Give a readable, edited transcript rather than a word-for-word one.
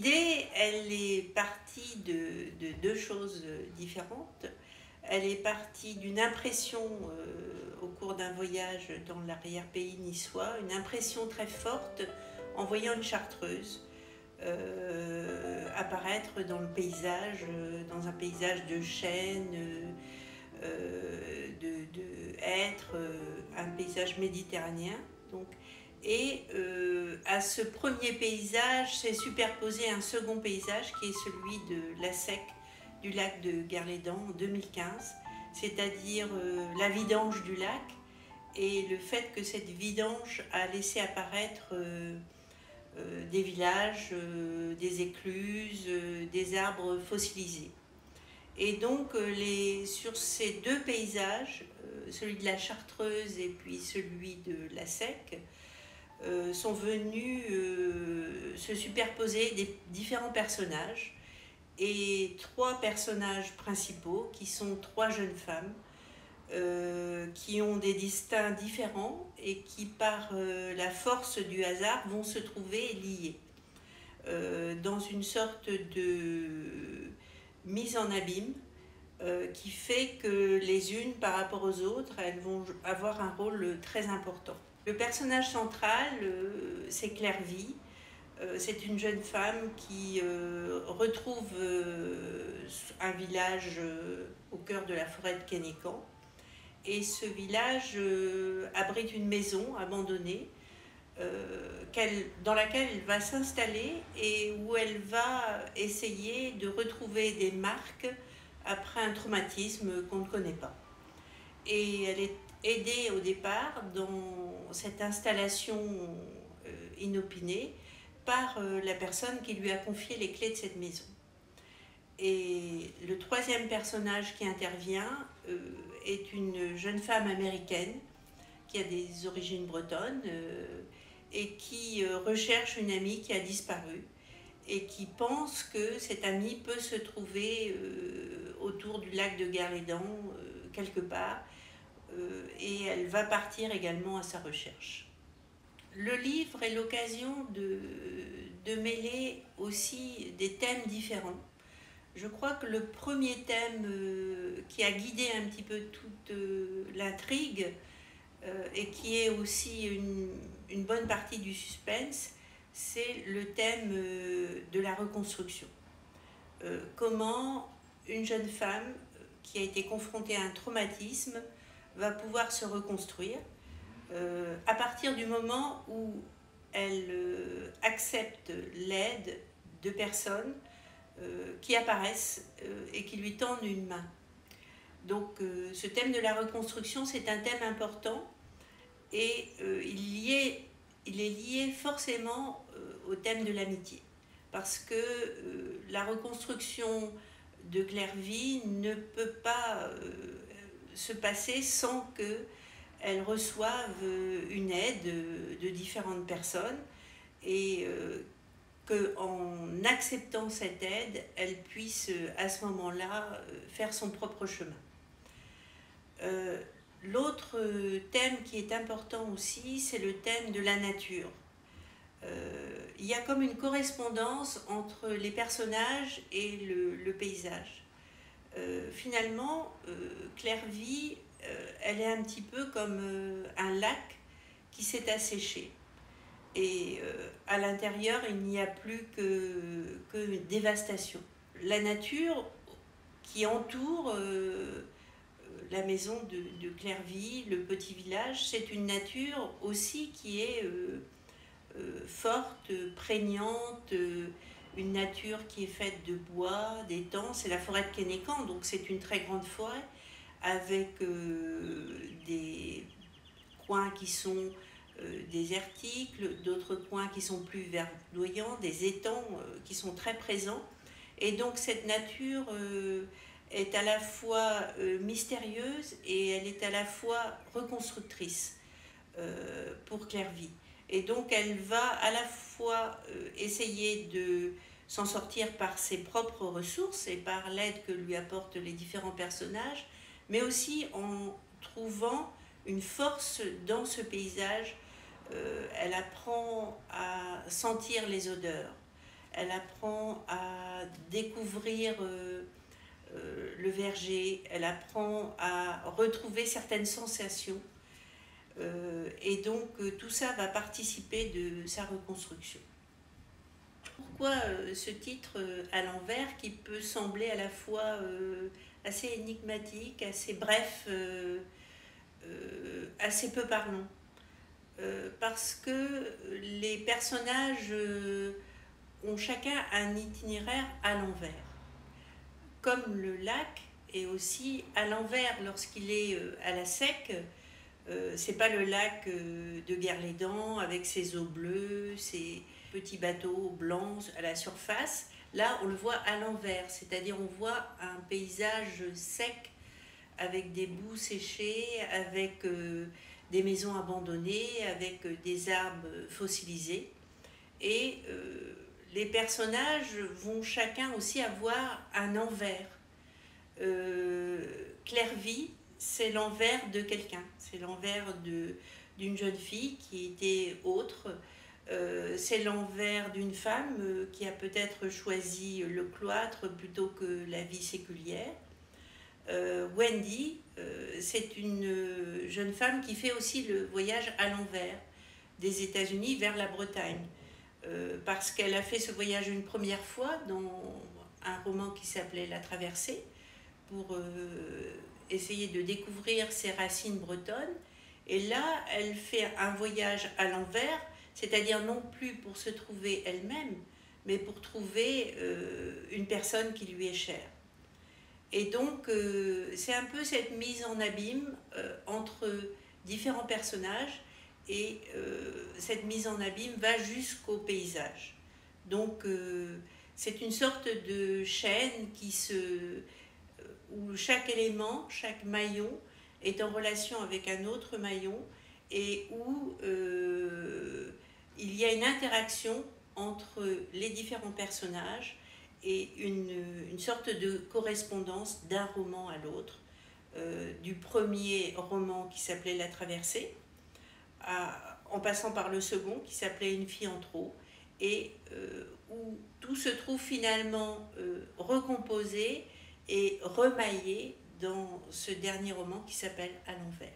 L'idée, elle est partie de deux choses différentes. Elle est partie d'une impression au cours d'un voyage dans l'arrière-pays niçois, une impression très forte en voyant une chartreuse apparaître dans le paysage, dans un paysage de chênes, de hêtres, un paysage méditerranéen. Donc, et à ce premier paysage s'est superposé un second paysage qui est celui de la SEC du lac de Guerlédan en 2015, c'est-à-dire la vidange du lac et le fait que cette vidange a laissé apparaître des villages, des écluses, des arbres fossilisés. Et donc sur ces deux paysages, celui de la Chartreuse et puis celui de la Sec, sont venus se superposer des différents personnages, et trois personnages principaux qui sont trois jeunes femmes qui ont des destins différents et qui par la force du hasard vont se trouver liés dans une sorte de mise en abîme qui fait que les unes par rapport aux autres, elles vont avoir un rôle très important. Le personnage central, c'est Clairvy. C'est une jeune femme qui retrouve un village au cœur de la forêt de Kénécan. Et ce village abrite une maison abandonnée dans laquelle elle va s'installer et où elle va essayer de retrouver des marques après un traumatisme qu'on ne connaît pas. Et elle est aidée au départ dans cette installation inopinée par la personne qui lui a confié les clés de cette maison. Et le troisième personnage qui intervient est une jeune femme américaine qui a des origines bretonnes et qui recherche une amie qui a disparu et qui pense que cette amie peut se trouver autour du lac de Guerlédan quelque part, et elle va partir également à sa recherche. Le livre est l'occasion de mêler aussi des thèmes différents. Je crois que le premier thème qui a guidé un petit peu toute l'intrigue et qui est aussi une bonne partie du suspense, c'est le thème de la reconstruction. Comment une jeune femme qui a été confrontée à un traumatisme va pouvoir se reconstruire à partir du moment où elle accepte l'aide de personnes qui apparaissent et qui lui tendent une main. Donc ce thème de la reconstruction, c'est un thème important et il est lié forcément au thème de l'amitié, parce que la reconstruction de Clairvy ne peut pas se passer sans qu'elle reçoive une aide de différentes personnes et qu'en acceptant cette aide, elle puisse à ce moment-là faire son propre chemin. L'autre thème qui est important aussi, c'est le thème de la nature. Il y a comme une correspondance entre les personnages et le paysage. Finalement, Clairvy, elle est un petit peu comme un lac qui s'est asséché. Et à l'intérieur, il n'y a plus que dévastation. La nature qui entoure la maison de Clairvy, le petit village, c'est une nature aussi qui est forte, prégnante, une nature qui est faite de bois, d'étangs. C'est la forêt de Kénécan, donc c'est une très grande forêt avec des coins qui sont désertiques, d'autres coins qui sont plus verdoyants, des étangs qui sont très présents. Et donc cette nature est à la fois mystérieuse et elle est à la fois reconstructrice pour Clairvy. Et donc elle va à la fois essayer de s'en sortir par ses propres ressources et par l'aide que lui apportent les différents personnages, mais aussi en trouvant une force dans ce paysage. Elle apprend à sentir les odeurs, elle apprend à découvrir le verger, elle apprend à retrouver certaines sensations. Et donc tout ça va participer de sa reconstruction. Pourquoi ce titre à l'envers qui peut sembler à la fois assez énigmatique, assez bref, assez peu parlant? Parce que les personnages ont chacun un itinéraire à l'envers. Comme le lac est aussi à l'envers lorsqu'il est à la sec. C'est pas le lac de Guerlédan avec ses eaux bleues, ses petits bateaux blancs à la surface. Là, on le voit à l'envers, c'est-à-dire on voit un paysage sec avec des boues séchées, avec des maisons abandonnées, avec des arbres fossilisés. Et les personnages vont chacun aussi avoir un envers. Clairvy, c'est l'envers de quelqu'un, c'est l'envers d'une jeune fille qui était autre, c'est l'envers d'une femme qui a peut-être choisi le cloître plutôt que la vie séculière. Wendy, c'est une jeune femme qui fait aussi le voyage à l'envers des États-Unis vers la Bretagne, parce qu'elle a fait ce voyage une première fois dans un roman qui s'appelait La Traversée, pour essayer de découvrir ses racines bretonnes. Et là, elle fait un voyage à l'envers, c'est-à-dire non plus pour se trouver elle-même, mais pour trouver une personne qui lui est chère. Et donc, c'est un peu cette mise en abîme entre différents personnages, et cette mise en abîme va jusqu'au paysage. Donc, c'est une sorte de chaîne où chaque élément, chaque maillon est en relation avec un autre maillon, et où il y a une interaction entre les différents personnages et une sorte de correspondance d'un roman à l'autre, du premier roman qui s'appelait La Traversée, en passant par le second qui s'appelait Une fille en trop, et où tout se trouve finalement recomposé et remaillé dans ce dernier roman qui s'appelle À l'envers.